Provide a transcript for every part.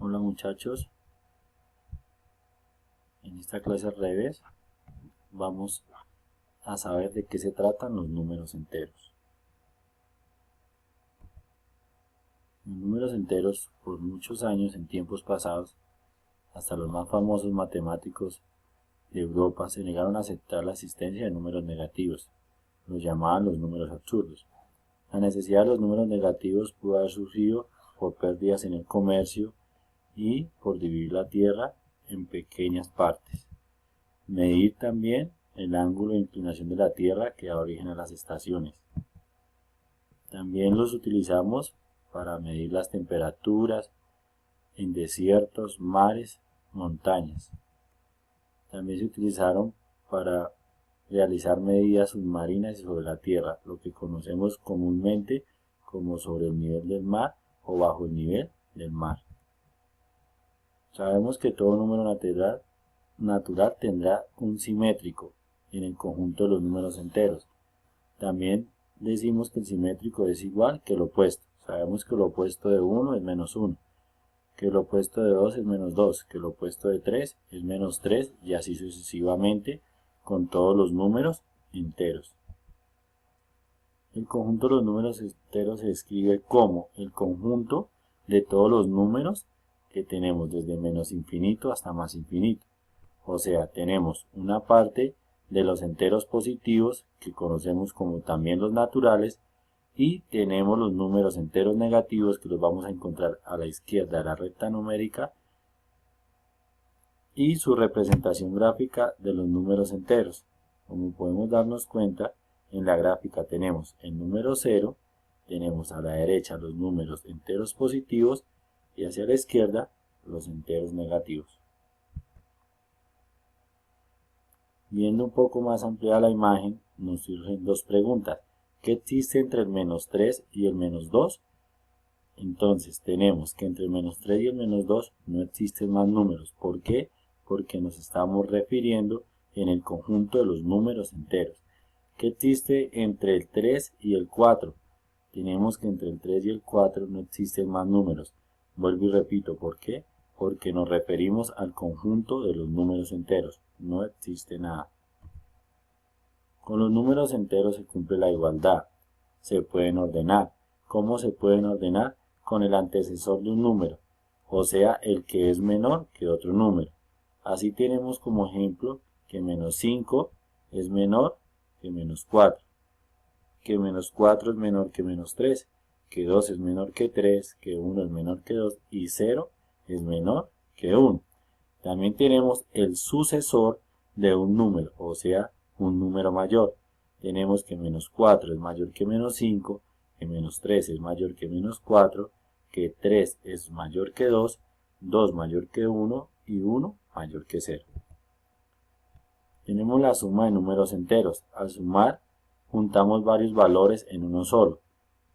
Hola muchachos, en esta clase al revés vamos a saber de qué se tratan los números enteros. Los números enteros, por muchos años en tiempos pasados, hasta los más famosos matemáticos de Europa se negaron a aceptar la existencia de números negativos, los llamaban los números absurdos. La necesidad de los números negativos pudo haber surgido por pérdidas en el comercio y por dividir la Tierra en pequeñas partes. Medir también el ángulo de inclinación de la Tierra que da origen a las estaciones. También los utilizamos para medir las temperaturas en desiertos, mares, montañas. También se utilizaron para realizar medidas submarinas y sobre la Tierra, lo que conocemos comúnmente como sobre el nivel del mar o bajo el nivel del mar. Sabemos que todo número natural tendrá un simétrico en el conjunto de los números enteros. También decimos que el simétrico es igual que el opuesto. Sabemos que el opuesto de 1 es menos 1, que el opuesto de 2 es menos 2, que el opuesto de 3 es menos 3 y así sucesivamente con todos los números enteros. El conjunto de los números enteros se escribe como el conjunto de todos los números que tenemos desde menos infinito hasta más infinito. O sea, tenemos una parte de los enteros positivos, que conocemos como también los naturales, y tenemos los números enteros negativos, que los vamos a encontrar a la izquierda de la recta numérica, y su representación gráfica de los números enteros. Como podemos darnos cuenta, en la gráfica tenemos el número 0, tenemos a la derecha los números enteros positivos, y hacia la izquierda los enteros negativos. Viendo un poco más ampliada la imagen, nos surgen dos preguntas. ¿Qué existe entre el menos 3 y el menos 2? Entonces tenemos que entre el menos 3 y el menos 2 no existen más números. ¿Por qué? Porque nos estamos refiriendo en el conjunto de los números enteros. ¿Qué existe entre el 3 y el 4? Tenemos que entre el 3 y el 4 no existen más números. Vuelvo y repito, ¿por qué? Porque nos referimos al conjunto de los números enteros. No existe nada. Con los números enteros se cumple la igualdad. Se pueden ordenar. ¿Cómo se pueden ordenar? Con el antecesor de un número, o sea, el que es menor que otro número. Así tenemos como ejemplo que menos 5 es menor que menos 4, que menos 4 es menor que menos 3, que 2 es menor que 3, que 1 es menor que 2 y 0 es menor que 1. También tenemos el sucesor de un número, o sea, un número mayor. Tenemos que menos 4 es mayor que menos 5, que menos 3 es mayor que menos 4, que 3 es mayor que 2, 2 mayor que 1 y 1 mayor que 0. Tenemos la suma de números enteros. Al sumar, juntamos varios valores en uno solo.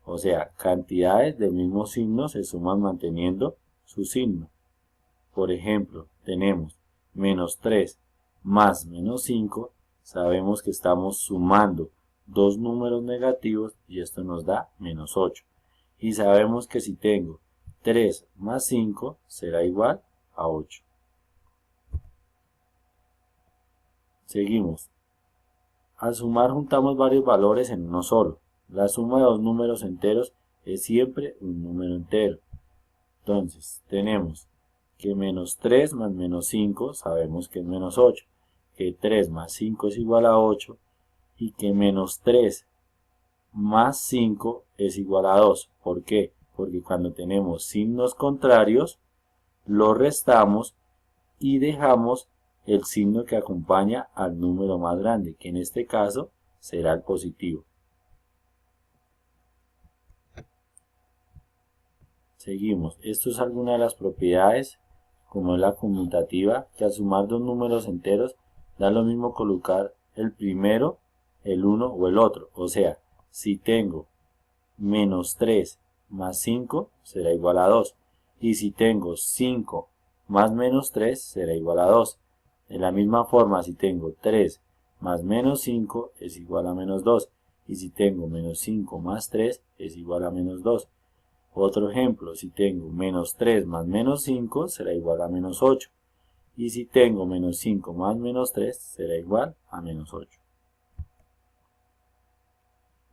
O sea, cantidades del mismo signo se suman manteniendo su signo. Por ejemplo, tenemos menos 3 más menos 5. Sabemos que estamos sumando dos números negativos y esto nos da menos 8. Y sabemos que si tengo 3 más 5 será igual a 8. Seguimos. Al sumar juntamos varios valores en uno solo. La suma de dos números enteros es siempre un número entero. Entonces, tenemos que menos 3 más menos 5 sabemos que es menos 8, que 3 más 5 es igual a 8 y que menos 3 más 5 es igual a 2. ¿Por qué? Porque cuando tenemos signos contrarios, lo restamos y dejamos el signo que acompaña al número más grande, que en este caso será el positivo. Seguimos. Esto es alguna de las propiedades, como es la conmutativa, que al sumar dos números enteros da lo mismo colocar el primero, el 1 o el otro. O sea, si tengo menos 3 más 5 será igual a 2. Y si tengo 5 más menos 3 será igual a 2. De la misma forma, si tengo 3 más menos 5 es igual a menos 2. Y si tengo menos 5 más 3 es igual a menos 2. Otro ejemplo, si tengo menos 3 más menos 5 será igual a menos 8. Y si tengo menos 5 más menos 3 será igual a menos 8.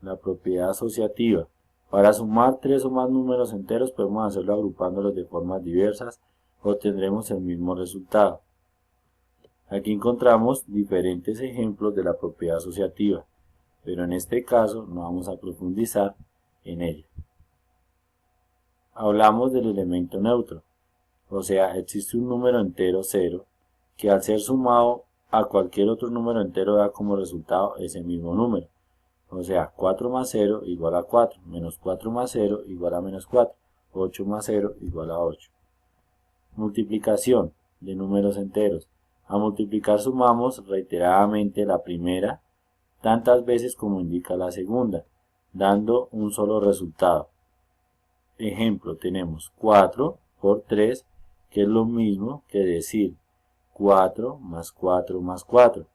La propiedad asociativa. Para sumar 3 o más números enteros podemos hacerlo agrupándolos de formas diversas, obtendremos el mismo resultado. Aquí encontramos diferentes ejemplos de la propiedad asociativa, pero en este caso no vamos a profundizar en ella. Hablamos del elemento neutro, o sea, existe un número entero 0 que al ser sumado a cualquier otro número entero da como resultado ese mismo número. O sea, 4 más 0 igual a 4, menos 4 más 0 igual a menos 4, 8 más 0 igual a 8. Multiplicación de números enteros. A multiplicar sumamos reiteradamente la primera tantas veces como indica la segunda, dando un solo resultado. Ejemplo, tenemos 4 por 3, que es lo mismo que decir 4 más 4 más 4.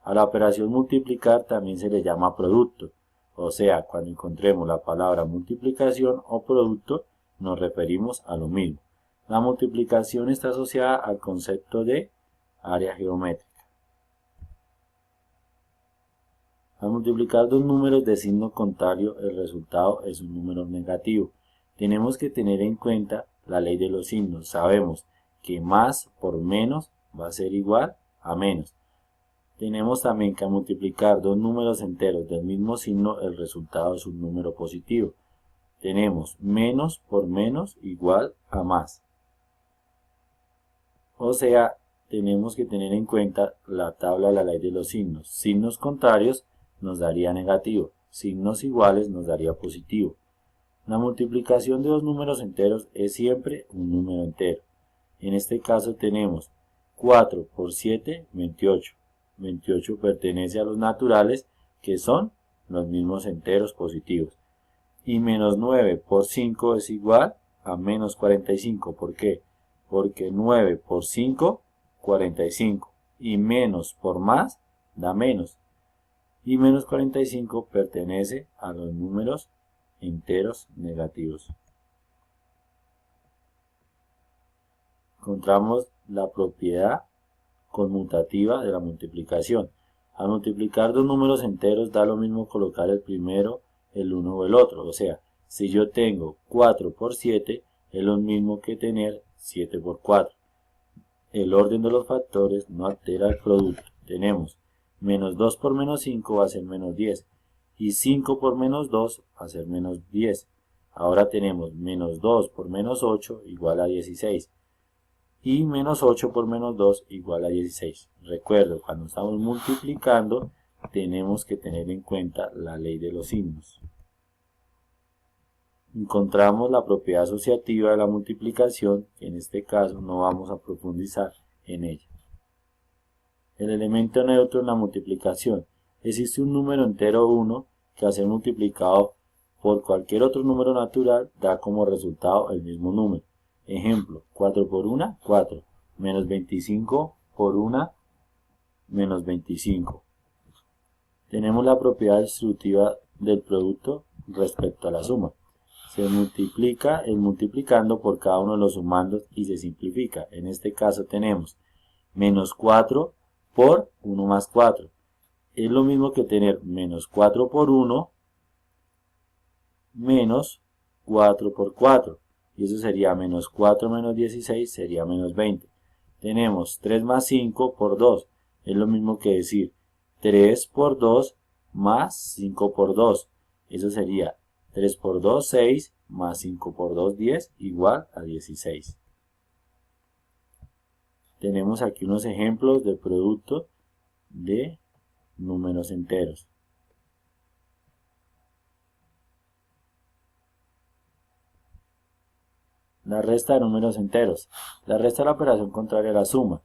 A la operación multiplicar también se le llama producto, o sea, cuando encontremos la palabra multiplicación o producto, nos referimos a lo mismo. La multiplicación está asociada al concepto de área geométrica. Al multiplicar dos números de signo contrario, el resultado es un número negativo. Tenemos que tener en cuenta la ley de los signos. Sabemos que más por menos va a ser igual a menos. Tenemos también que al multiplicar dos números enteros del mismo signo, el resultado es un número positivo. Tenemos menos por menos igual a más. O sea, tenemos que tener en cuenta la tabla de la ley de los signos. Signos contrarios nos daría negativo, signos iguales nos daría positivo. La multiplicación de dos números enteros es siempre un número entero. En este caso tenemos 4 por 7, 28. 28 pertenece a los naturales, que son los mismos enteros positivos. Y menos 9 por 5 es igual a menos 45. ¿Por qué? Porque 9 por 5, 45. Y menos por más da menos. Y menos 45 pertenece a los números enteros negativos. Encontramos la propiedad conmutativa de la multiplicación. Al multiplicar dos números enteros da lo mismo colocar el primero, el uno o el otro. O sea, si yo tengo 4 por 7, es lo mismo que tener 7 por 4. El orden de los factores no altera el producto. Tenemos menos 2 por menos 5 va a ser menos 10. Y 5 por menos 2 va a ser menos 10. Ahora tenemos menos 2 por menos 8 igual a 16. Y menos 8 por menos 2 igual a 16. Recuerdo, cuando estamos multiplicando, tenemos que tener en cuenta la ley de los signos. Encontramos la propiedad asociativa de la multiplicación, que en este caso no vamos a profundizar en ella. El elemento neutro en la multiplicación. Existe un número entero 1 que al ser multiplicado por cualquier otro número natural da como resultado el mismo número. Ejemplo, 4 por 1, 4, menos 25 por 1, menos 25. Tenemos la propiedad distributiva del producto respecto a la suma. Se multiplica el multiplicando por cada uno de los sumandos y se simplifica. En este caso tenemos menos 4 por 1 más 4. Es lo mismo que tener menos 4 por 1 menos 4 por 4. Y eso sería menos 4 menos 16 sería menos 20. Tenemos 3 más 5 por 2. Es lo mismo que decir 3 por 2 más 5 por 2. Eso sería 3 por 2, 6, más 5 por 2, 10, igual a 16. Tenemos aquí unos ejemplos de producto de números enteros. La resta de números enteros. La resta es la operación contraria a la suma.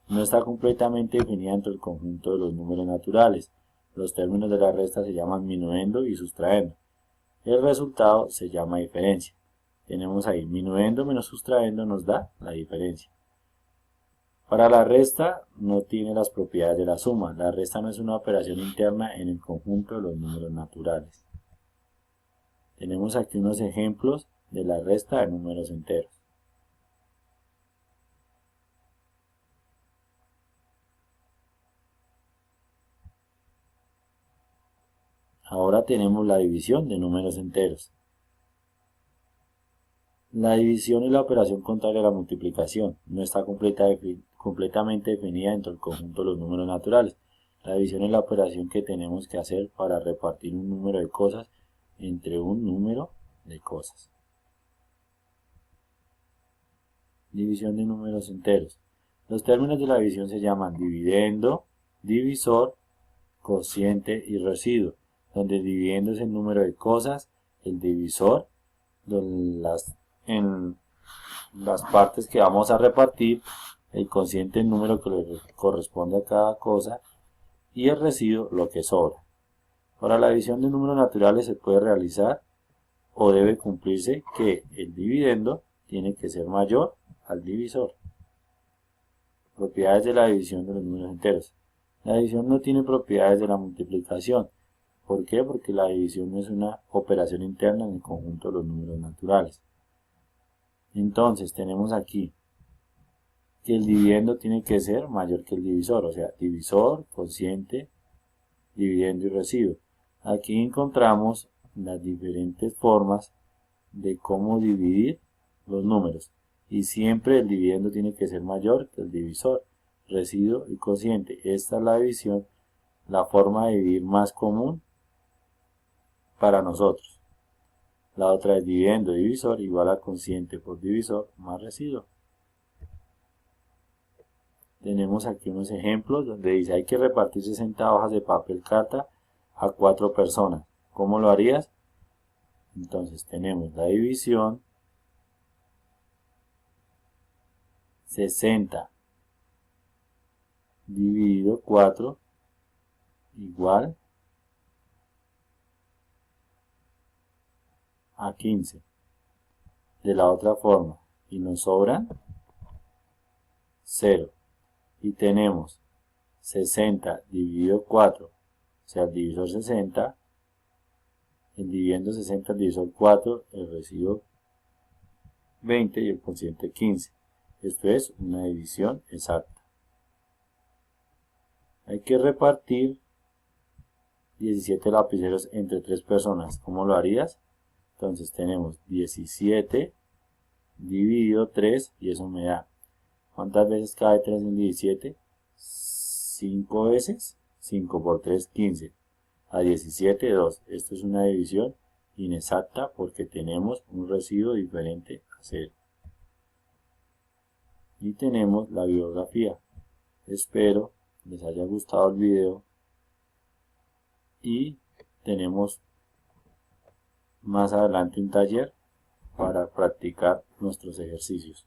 No está completamente definida dentro del conjunto de los números naturales. Los términos de la resta se llaman minuendo y sustraendo. El resultado se llama diferencia. Tenemos ahí minuendo menos sustraendo nos da la diferencia. Para la resta no tiene las propiedades de la suma. La resta no es una operación interna en el conjunto de los números naturales. Tenemos aquí unos ejemplos de la resta de números enteros. Ahora tenemos la división de números enteros. La división es la operación contraria a la multiplicación. No está completamente definida dentro del conjunto de los números naturales. La división es la operación que tenemos que hacer para repartir un número de cosas entre un número de cosas. División de números enteros. Los términos de la división se llaman dividendo, divisor, cociente y residuo, donde el dividendo es el número de cosas, el divisor, en las partes que vamos a repartir, el cociente el número que le corresponde a cada cosa y el residuo lo que sobra. Para la división de números naturales se puede realizar o debe cumplirse que el dividendo tiene que ser mayor al divisor. Propiedades de la división de los números enteros. La división no tiene propiedades de la multiplicación. ¿Por qué? Porque la división no es una operación interna en el conjunto de los números naturales. Entonces tenemos aquí que el dividendo tiene que ser mayor que el divisor, o sea, divisor, cociente, dividendo y residuo. Aquí encontramos las diferentes formas de cómo dividir los números y siempre el dividendo tiene que ser mayor que el divisor, residuo y cociente. Esta es la división, la forma de dividir más común para nosotros. La otra es dividendo divisor igual a cociente por divisor más residuo. Tenemos aquí unos ejemplos donde dice hay que repartir 60 hojas de papel carta a 4 personas. ¿Cómo lo harías? Entonces tenemos la división 60 dividido 4 igual a 15. De la otra forma, y nos sobran 0. Y tenemos 60 dividido 4, o sea, el divisor 60, el dividendo 60, el divisor 4, el residuo 20 y el cociente 15. Esto es una división exacta. Hay que repartir 17 lapiceros entre 3 personas. ¿Cómo lo harías? Entonces tenemos 17 dividido 3 y eso me da. ¿Cuántas veces cabe 3 en 17? 5 veces. 5 por 3, 15. A 17, 2. Esto es una división inexacta porque tenemos un residuo diferente a 0. Y tenemos la bibliografía. Espero les haya gustado el video y tenemos más adelante un taller para practicar nuestros ejercicios.